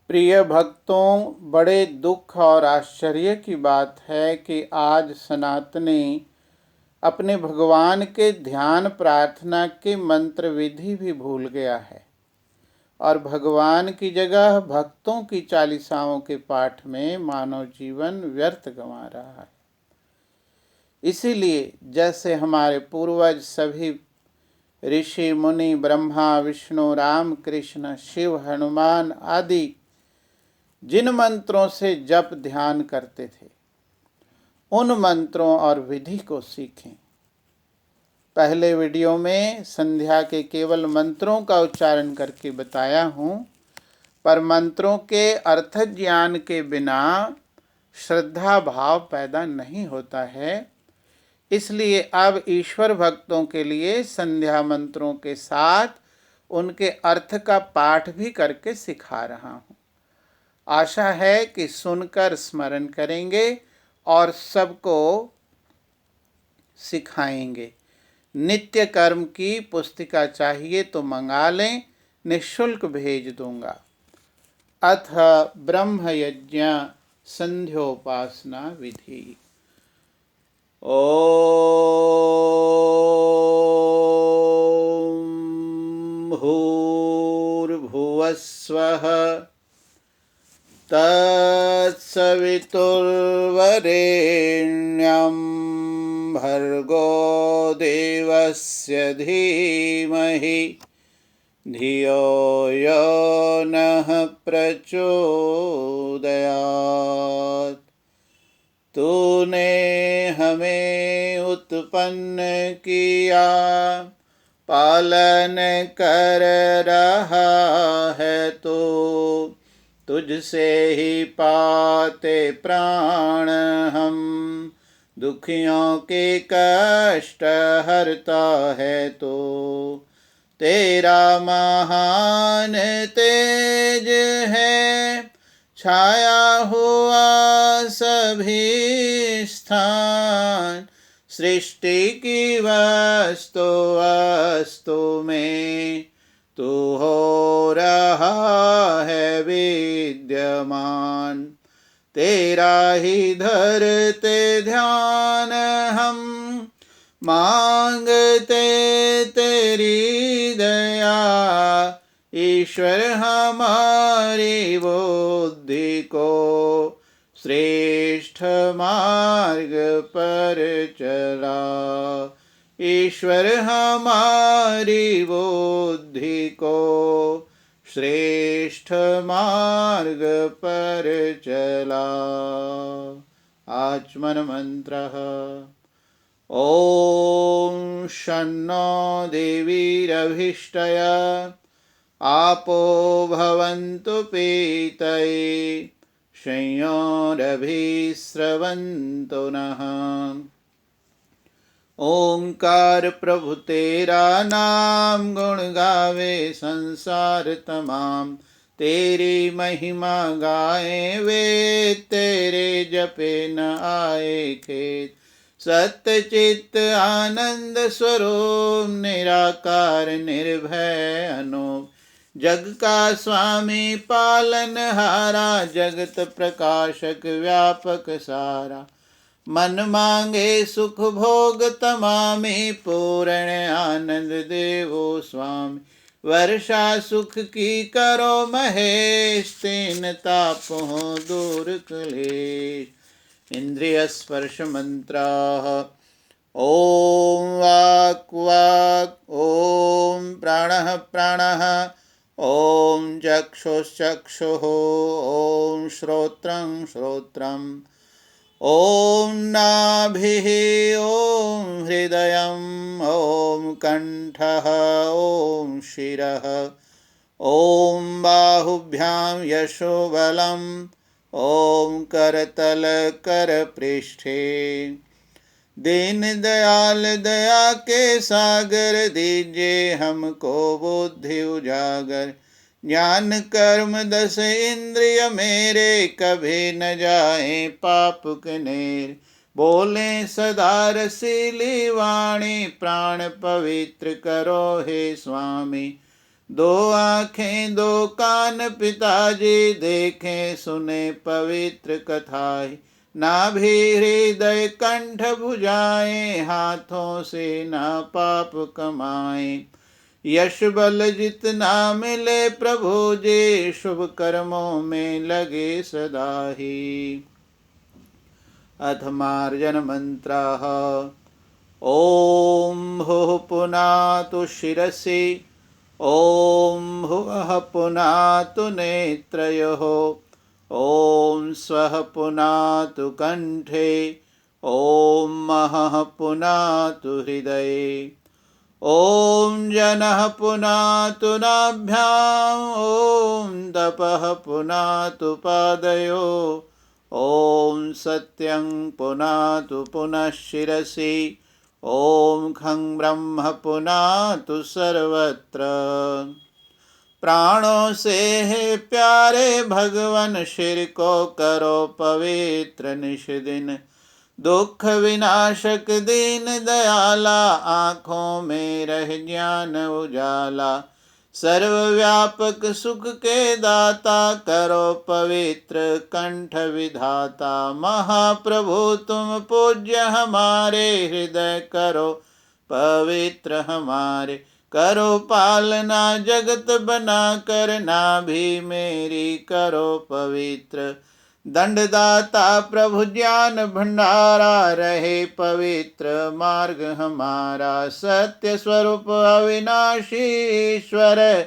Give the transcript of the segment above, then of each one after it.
प्रिय भक्तों, बड़े दुख और आश्चर्य की बात है कि आज सनातनी अपने भगवान के ध्यान प्रार्थना के मंत्र विधि भी भूल गया है और भगवान की जगह भक्तों की चालीसाओं के पाठ में मानव जीवन व्यर्थ गंवा रहा है। इसीलिए जैसे हमारे पूर्वज सभी ऋषि मुनि ब्रह्मा विष्णु राम कृष्ण शिव हनुमान आदि जिन मंत्रों से जप ध्यान करते थे, उन मंत्रों और विधि को सीखें। पहले वीडियो में संध्या के केवल मंत्रों का उच्चारण करके बताया हूँ, पर मंत्रों के अर्थ ज्ञान के बिना श्रद्धा भाव पैदा नहीं होता है। इसलिए अब ईश्वर भक्तों के लिए संध्या मंत्रों के साथ उनके अर्थ का पाठ भी करके सिखा रहा हूँ। आशा है कि सुनकर स्मरण करेंगे और सबको सिखाएंगे। नित्य कर्म की पुस्तिका चाहिए तो मंगा लें, निःशुल्क भेज दूंगा। अथ ब्रह्म यज्ञ संध्योपासना विधि। ओम भूर्भुवस्वः तत्सवितुर्वरेण्यं भर्गो देवस्य धीमहि धियो यो नः प्रचोदयात्। तूने हमें उत्पन्न किया, पालन कर रहा है तो तुझसे ही पाते प्राण हम। दुखियों के कष्ट हरता है तो तेरा महान तेज है। छाया हुआ सभी स्थान, सृष्टि की वस्तु वस्तु में तू हो रहा है विद्यमान। तेरा ही धरते ध्यान हम, मांगते तेरी दया। ईश्वर हमारी बुद्धि को श्रेष्ठ मार्ग पर चला। ईश्वर हमारी बुद्धि को श्रेष्ठ मार्ग पर चला। आचमन मंत्रः। ओम शन्नो देवीरभिष्टय आपो भवन्तु पीतये संयोरभिस्रवन्तु नः। ओंकार प्रभु तेरा नाम गुण गावे संसार तमाम। तेरी महिमा गाए वे तेरे जपे न आए खेत। सत्य चित्त आनंद स्वरूप निराकार निर्भय अनूप। जग का स्वामी पालन हारा, जगत प्रकाशक व्यापक सारा। मन मांगे सुख भोग तमामी, पूर्ण आनंद देवो स्वामी। वर्षा सुख की करो महेश, तीन ताप हो दूर क्लेश। इंद्रिय स्पर्श मंत्राः। ओम वाक् वाक्, ओम प्राणः प्राणः, ओम चक्षुश्चक्षुः, ओम श्रोत्रं श्रोत्रम्, ओम नाभिः, ओम हृदयम्, ओम कण्ठः, ओम शिरः, ओम बाहुभ्यां यशोबलम्, ओम करतल कर पृष्ठे। दीन दयाल दया के सागर, दीजिए हमको बुद्धि उजागर। ज्ञान कर्म दस इंद्रिय मेरे, कभी न जाए पाप कनेर। बोले सदा रसीली वाणी, प्राण पवित्र करो हे स्वामी। दो आँखें दो कान पिताजी, देखें सुने पवित्र कथाएं। नाभि हृदय कंठ भुजाएं, हाथों से ना पाप कमाएं। यश बल जितना मिले प्रभु जी, शुभ कर्मों में लगे सदा ही। अथ मार्जन मंत्रः। ॐ भुः पुनातु शिरसि, ॐ भुवः पुनातु नेत्रयोः, ॐ स्वः पुनातु कंठे, ॐ महः पुनातु हृदये, ॐ जनः पुनातु नाभ्याम्, ॐ तपः पुनातु पादयो, ॐ सत्यं पुनातु पुनः शिरसि, ॐ खं ब्रह्म पुनातु सर्वत्र। प्राणों से है प्यारे भगवन, शिर को करो पवित्र निश दिन। दुख विनाशक दीन दयाला, आँखों में रह ज्ञान उजाला। सर्वव्यापक सुख के दाता, करो पवित्र कंठ विधाता। महाप्रभु तुम पूज्य हमारे, हृदय करो पवित्र हमारे। करो पालना जगत बना कर, नाभि मेरी करो पवित्र। दंडदाता प्रभु ज्ञान भंडारा, रहे पवित्र मार्ग हमारा। सत्य स्वरूप अविनाशी ईश्वर,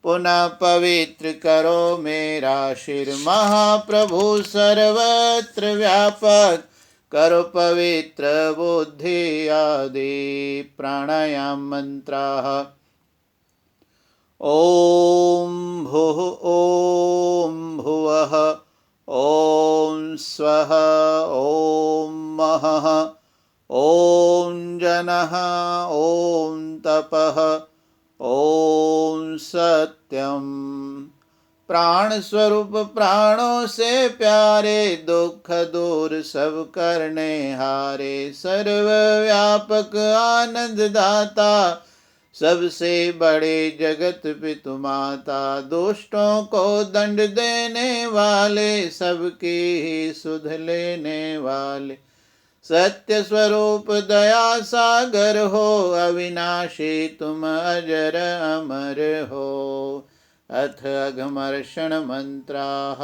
पुनः पवित्र करो मेरा शिर। महाप्रभु सर्वत्र व्यापक, करो पवित्र बुद्धि आदि। प्राणायाम मंत्रः। ॐ भुः ॐ भुवः ॐ स्वः ॐ महः ॐ जनः ॐ तपः ॐ सत्यं। प्राण स्वरूप प्राणों से प्यारे, दुख दूर सब करने हारे। सर्वव्यापक आनंद दाता, सबसे बड़े जगत पितु माता। दुष्टों को दंड देने वाले, सबकी ही सुध लेने वाले। सत्य स्वरूप दया सागर हो, अविनाशी तुम अजर अमर हो। अथ अघमर्षण मंत्राः।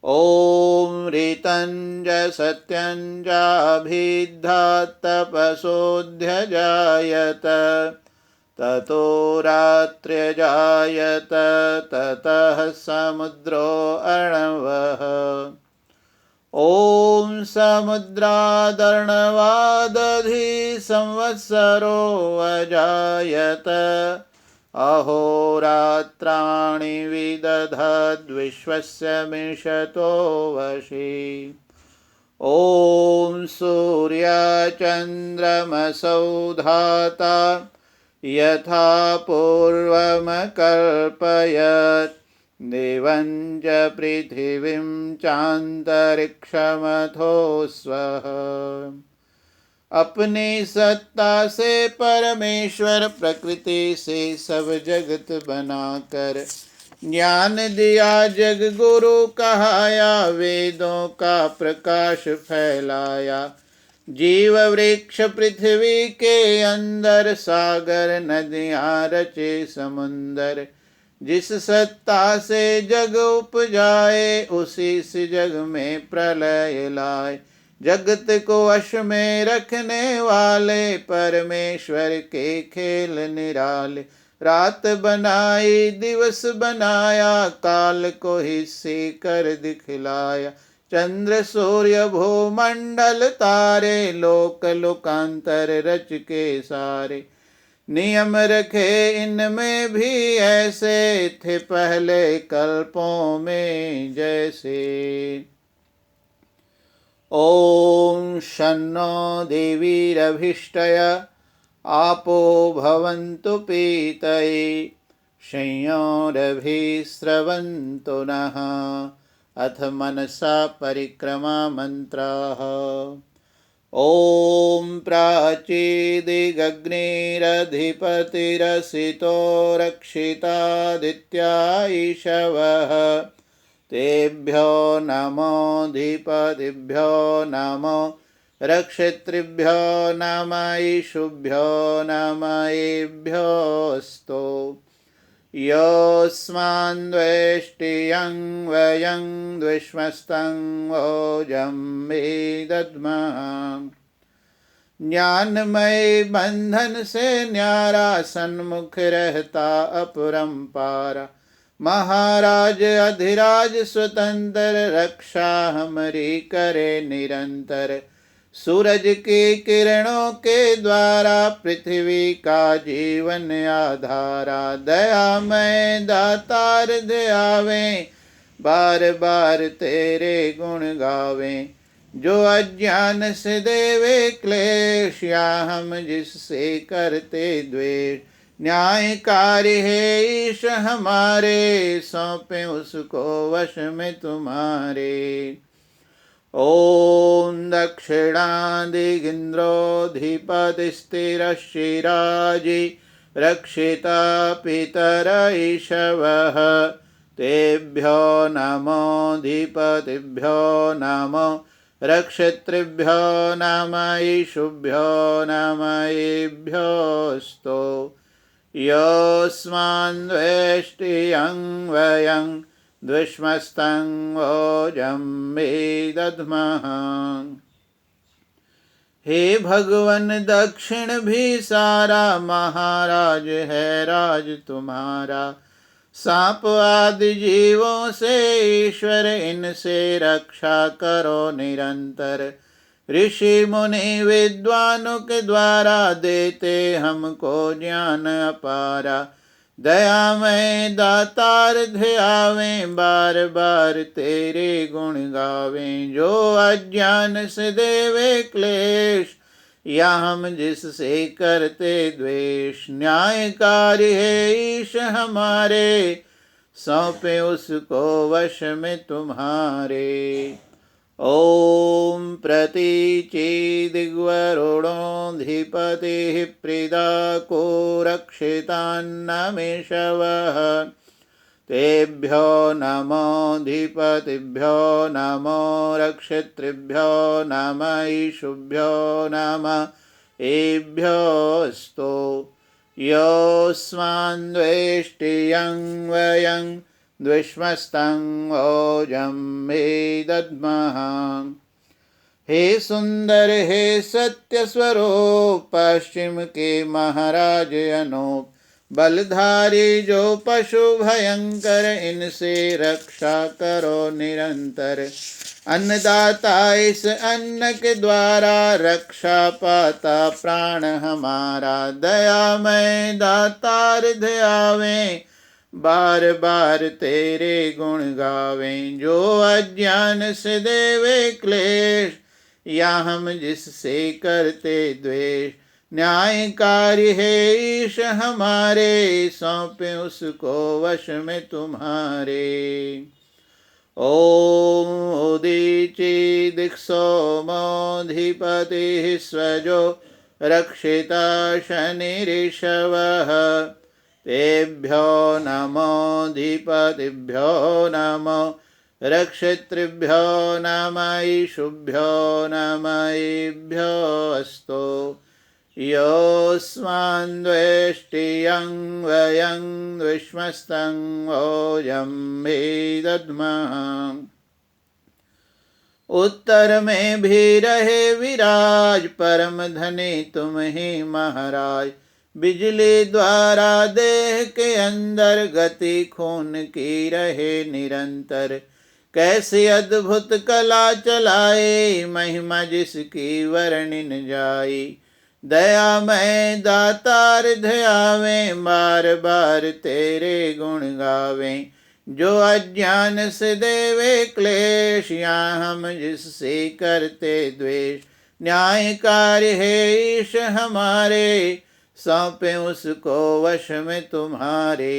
ॐ ऋतञ्ज सत्यञ्ज अभिद्धा तपसोऽध्यजायत। ततो रात्र्यजायत, ततः समुद्रो अर्णवः। ॐ समुद्रादर्णवादधि संवत्सरो अजायत। अहोरात्राणि विदधद्विश्वस्य मिषतो वशि। ॐ सूर्यचन्द्रमसौ धाता, यथा पूर्वमकल्पयत्। देवं च पृथिवीं चान्तरिक्षमथो स्वः। अपनी सत्ता से परमेश्वर प्रकृति से सब जगत बनाकर, ज्ञान दिया जग गुरु कहाया। वेदों का प्रकाश फैलाया, जीव वृक्ष पृथ्वी के अंदर। सागर नदियाँ रचे समुंदर, जिस सत्ता से जग उपजाए। उसी से जग में प्रलय लाए, जगत को वश में रखने वाले। परमेश्वर के खेल निराले, रात बनाई दिवस बनाया। काल को हिस्से कर दिखलाया, चंद्र सूर्य भूमंडल तारे। लोक लोकांतर रच के सारे, नियम रखे इनमें भी ऐसे। थे पहले कल्पों में जैसे। ॐ शन्नो देवीरभिष्टय, आपो भवन्तु पीतये। संयोरभिस्रवन्तु नः। अथ मनसा परिक्रमा मंत्राः। ॐ प्राचीदिगग्निरधिपतिरसितो रक्षितादित्या ईशवः तेभ्यो नमोऽधिपतिभ्यो नमो रक्षितृभ्यो नम ईशुभ्यो नम एभ्योऽस्तु योऽस्मान्द्वेष्टियं वयं द्विष्मस्तं ओजं विदद्मः ज्ञानमय बंधन से न्यारा सन्मुख रहता अपरंपारा महाराज अधिराज स्वतंत्र रक्षा हमारी करे निरंतर सूरज की किरणों के द्वारा पृथ्वी का जीवन आधारा दयामय दातार दयावे बार बार तेरे गुण गावे जो अज्ञान से देवे क्लेश या हम जिससे करते द्वेष न्यायकारी है ईश हमारे सौंपे उसको वश में तुम्हारे ॐ दक्षिणादिगिन्द्रोऽधिपतिस्थिरशिराजि रक्षिता पितर ईशवः तेभ्यो नमोऽधिपतिभ्यो नमो रक्षितृभ्यो नम ईशुभ्यो नम एभ्योऽस्तु योऽस्मान्द्वेष्टियं वयं द्विष्मस्तं ओजं विदद्मः हे भगवन दक्षिण भी सारा महाराज है राज तुम्हारा सांप आदि जीवों से ईश्वर इनसे रक्षा करो निरंतर ऋषि मुनि विद्वानों के द्वारा देते हमको ज्ञान अपारा दयामय दातार ध्यावे बार बार तेरे गुण गावे जो अज्ञान से देवे क्लेश या हम जिससे करते द्वेष न्यायकारी है ईश हमारे सौंपे उसको वश में तुम्हारे ॐ प्रतीचीदिग्वरुणोऽधिपतिः प्रीदाको रक्षितान्नमेषवः तेभ्यो नमोऽधिपतिभ्यो नमो रक्षितृभ्यो नम ईशुभ्यो नम एभ्योऽस्तु योऽस्मान्द्वेष्टियं वयं द्विष्मस्तं ओजं विदद्मः हे सुंदर हे सत्य स्वरूप पश्चिम के महाराज अनूप बलधारी जो पशु भयंकर इनसे रक्षा करो निरंतर अन्नदाता इस अन्न के द्वारा रक्षा पाता प्राण हमारा दयामय दातार दयावे बार बार तेरे गुण गावें जो अज्ञान से देवे क्लेश या हम जिससे करते द्वेष न्यायकारी है ईश हमारे सौंपे उसको वश में तुम्हारे ॐ उदीचीदिक्सोमोऽधिपतिः स्वजो रक्षिता शनिरिषवः तेभ्यो नमोऽधिपतिभ्यो नमो रक्षितृभ्यो नम ईशुभ्यो नम एभ्योऽस्तु योऽस्मान्द्वेष्टियं वयं द्विष्मस्तं ओजं विदद्मः उत्तर में भी रहे विराज परम धनी तुम ही महाराज बिजली द्वारा देह के अंदर गति खून की रहे निरंतर कैसी अद्भुत कला चलाए महिमा जिसकी वर्णिन जाई दयामय दातार ध्यावे बार बार तेरे गुण गावे जो अज्ञान से देवे क्लेश या हम जिससे करते द्वेष न्यायकारी है ईश हमारे सौंपे उसको वश में तुम्हारे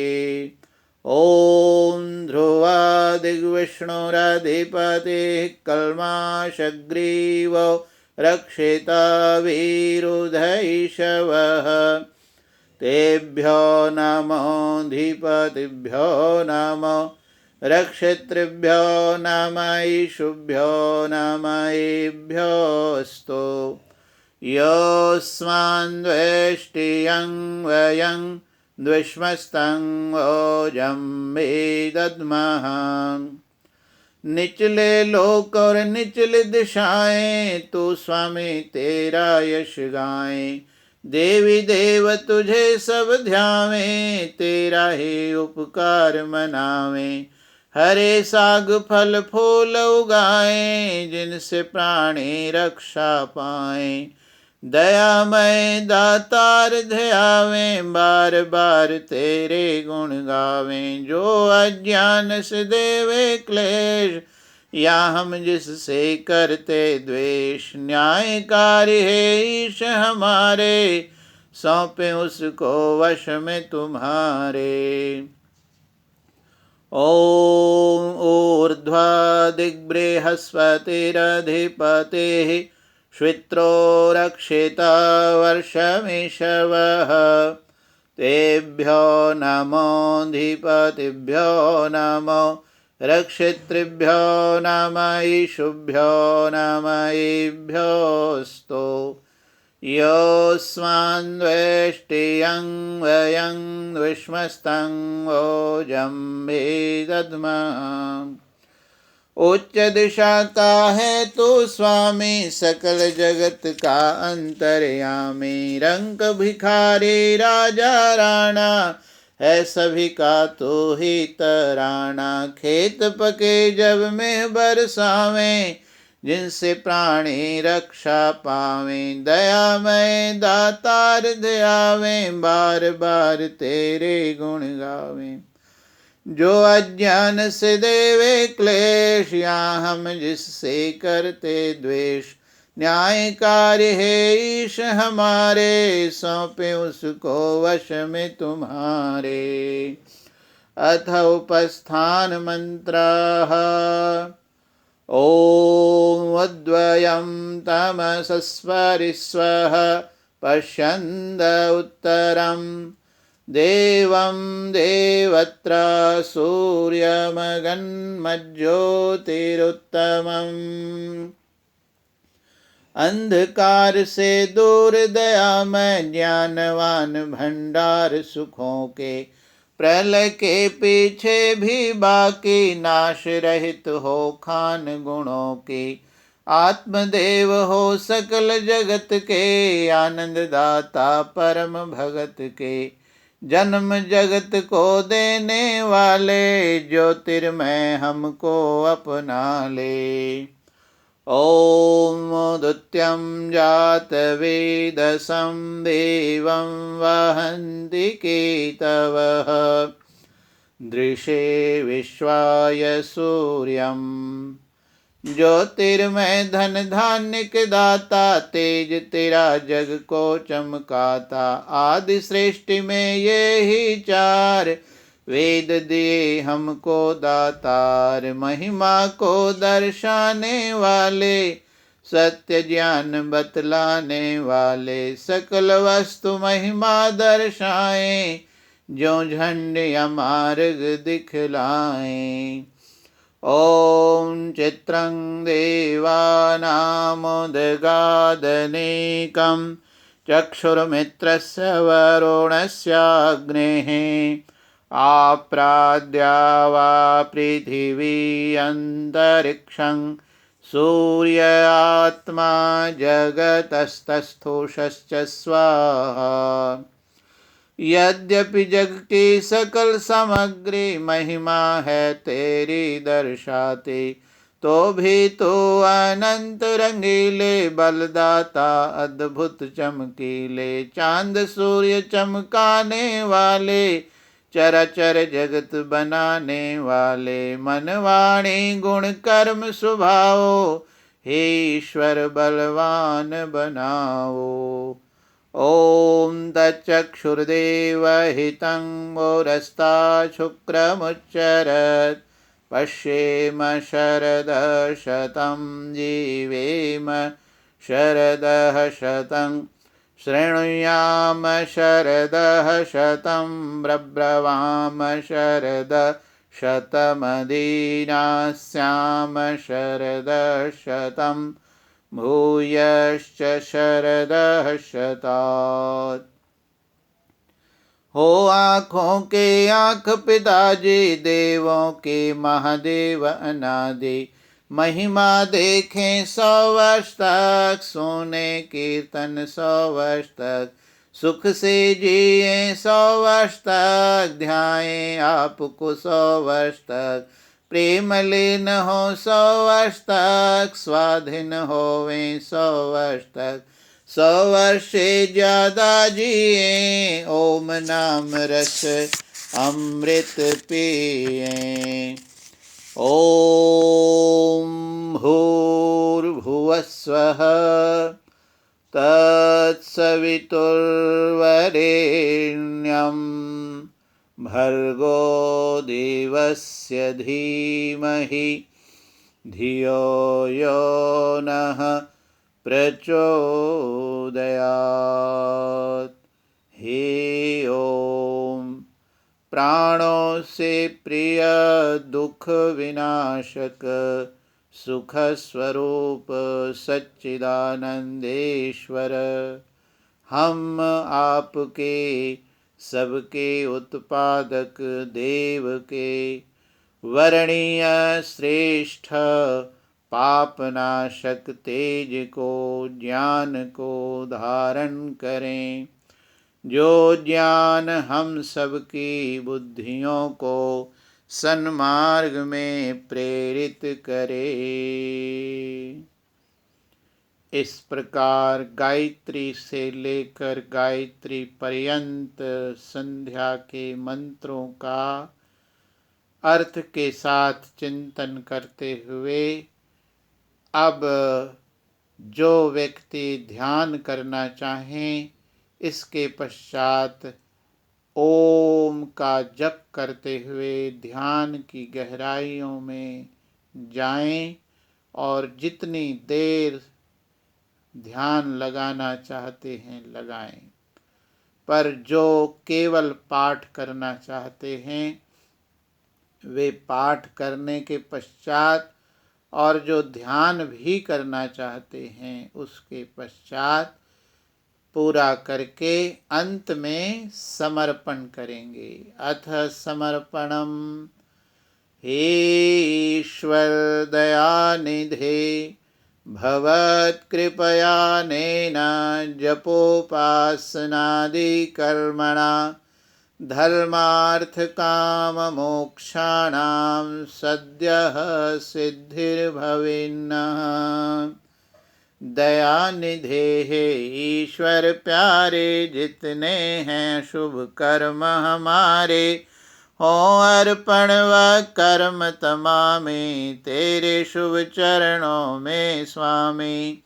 ॐ ध्रुवादिग्विष्णुरधिपतिः कल्माशग्रीवो रक्षेत विरुधैषवः तेभ्यो नमोऽधिपतिभ्यो नमो रक्षितृभ्यो नम ईशुभ्यो नम एभ्योऽस्तु योऽस्मान्द्वेष्टियं वयं द्विष्मस्तं ओजं वेदद्मः निचले लोक और निचले दिशाएं तू स्वामी तेरा यश गाएं देवी देव तुझे सब ध्यावें तेरा ही उपकार मनावें हरे साग फल फूल उगाएं जिनसे प्राणी रक्षा पाएं दयामय दातार ध्यावें बार बार तेरे गुण गावें जो अज्ञान से देवे क्लेश या हम जिससे करते द्वेष न्यायकारी है ईश हमारे सौंपे उसको वश में तुम्हारे ओम ऊर्ध्वा दिग्बृहस्पतिरधिपतिः श्वित्रो रक्षेत वर्षमिषवः तेभ्यो नमोऽधिपतिभ्यो नमो रक्षितृभ्यो नम ईशुभ्यो नम एभ्योऽस्तु योऽस्मान्द्वेष्टियं वयं द्विष्मस्तं ओजं वेदद्मः उच्च दिशा का है तू स्वामी सकल जगत का अंतर्यामी रंग भिखारी राजा राणा है सभी का तू ही तराना खेत पके जब में बरसावें जिनसे प्राणी रक्षा पावें दयामय दातार दयावें बार बार तेरे गुण गावें जो अज्ञान से देवे क्लेश या हम जिससे करते द्वेष न्यायकारी है ईश हमारे सौंपे उसको वश में तुम्हारे अथ उपस्थान मंत्रः ओम अद्वयं तमसस्वरिस्वः पश्यन्द उत्तरम् देवं देवत्र सूर्यमगन्मज्योतिरुत्तमम् अंधकार से दूर दयामय ज्ञानवान भंडार सुखों के प्रलय के पीछे भी बाकी नाश रहित हो खान गुणों के आत्मदेव हो सकल जगत के आनंद दाता परम भगत के जन्म जगत को देने वाले ज्योतिर्मय हमको अपना ले ओम द्वितीयं जातवेदसं देवं वहन्ति केतवः दृशे विश्वाय सूर्यम् ज्योतिर्मय धन धान्य के दाता तेज तेरा जग को चमकाता आदि सृष्टि में ये ही चार वेद दिए हमको दातार महिमा को दर्शाने वाले सत्य ज्ञान बतलाने वाले सकल वस्तु महिमा दर्शाएं जो झंडे मार्ग दिखलाएं ओम चित्रं देवानामुदगादनेकं चक्षुर्मित्रस्य वरुणस्याग्नेः आप्राद्या वा पृथिवी अन्तरिक्षं सूर्य आत्मा जगतस्तस्थूषश्च स्वाहा यद्यपि जग की सकल सामग्री महिमा है तेरी दर्शाते तो भी तो अनंत रंगीले बलदाता अद्भुत चमकीले चांद सूर्य चमकाने वाले चराचर जगत बनाने वाले मन वाणी गुण कर्म स्वभाव हे ईश्वर बलवान बनाओ ओम तच्चक्षुर्देवहितं मोरस्ता शुक्रमुच्चरत् पश्येम शरदशतं जीवेम शरदः शतं शृणुयाम शरदः शतं ब्रब्रवाम शरद शतमदीनास्याम शरदः शतं भूयश्च शरदः शतात्। हो आँखों के आँख पिताजी देवों के महादेव अनादि, महिमा देखें 100 वर्ष तक, सुने कीर्तन 100 वर्ष तक, सुख से जिए 100 वर्ष तक, ध्याएं आपको 100 वर्ष तक, प्रेम लीन हो 100 वर्ष तक, स्वाधीन होवें 100 वर्ष तक, 100 वर्ष से ज्यादा जिए, ओम नाम रस अमृत पिए। ओम भूर्भुवस्वः तत्सवितुर्वरेण्यं भर्गो देवस्य धीमहि धियो यो नः प्रचोदयात्। हे ओम प्राणों से प्रिय दुख विनाशक सुख स्वरूप सच्चिदानंदेश्वर, हम आपके सबके उत्पादक देव के वर्णीय श्रेष्ठ पापनाशक तेज को ज्ञान को धारण करें, जो ज्ञान हम सबकी बुद्धियों को सन्मार्ग में प्रेरित करे। इस प्रकार गायत्री से लेकर गायत्री पर्यंत संध्या के मंत्रों का अर्थ के साथ चिंतन करते हुए अब जो व्यक्ति ध्यान करना चाहें, इसके पश्चात ओम का जप करते हुए ध्यान की गहराइयों में जाएं और जितनी देर ध्यान लगाना चाहते हैं लगाएं। पर जो केवल पाठ करना चाहते हैं वे पाठ करने के पश्चात, और जो ध्यान भी करना चाहते हैं उसके पश्चात पूरा करके अंत में समर्पण करेंगे। अथ समर्पणम। हे ईश्वर दयानिधे भवत्कृपयानेन जपोपासनादि कर्मणा धर्मार्थ काम मोक्षाणां सद्यः सिद्धिर्भवेन्नः। दयानिधे हे ईश्वर प्यारे, जितने हैं शुभ कर्म हमारे, हो अर्पण व कर्म तमामे तेरे शुभ चरणों में स्वामी।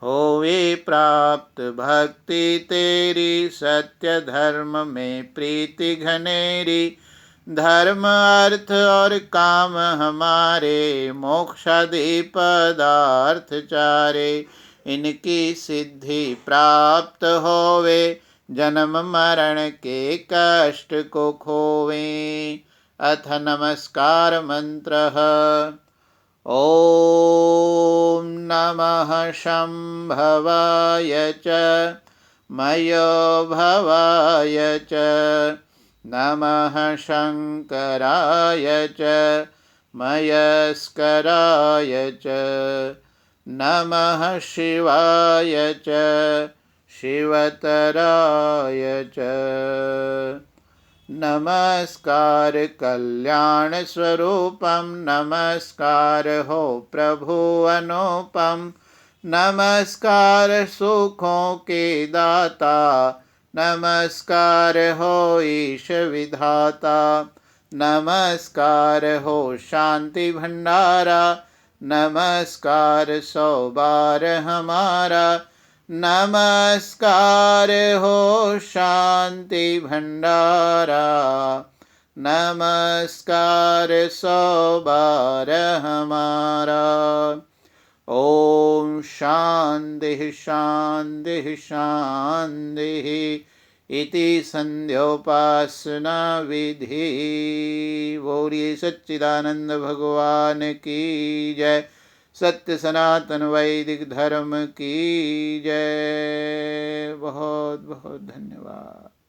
होवे प्राप्त भक्ति तेरी, सत्य धर्म में प्रीति घनेरी, धर्म अर्थ और काम हमारे, मोक्षादि पदार्थ चारे, इनकी सिद्धि प्राप्त होवे, जन्म मरण के कष्ट को खोवे। अथ नमस्कार मंत्रः। ओम नमः शंभवाय च मयो भवाय च, नमः शंकराय च मयस्कराय च, नमः शिवाय च शिवतराय च। नमस्कार कल्याण स्वरूपम, नमस्कार हो प्रभु अनुपम, नमस्कार सुखों के दाता, नमस्कार हो ईश विधाता, नमस्कार हो शांति भंडारा, नमस्कार 100 बार हमारा, नमस्कार हो शांति भंडारा, नमस्कार 100 बार हमारा। ओम शांति शांति शांति। इति संध्योपासना विधि। बोलिए सच्चिदानंद भगवान की जय। सत्य सनातन वैदिक धर्म की जय। बहुत बहुत धन्यवाद।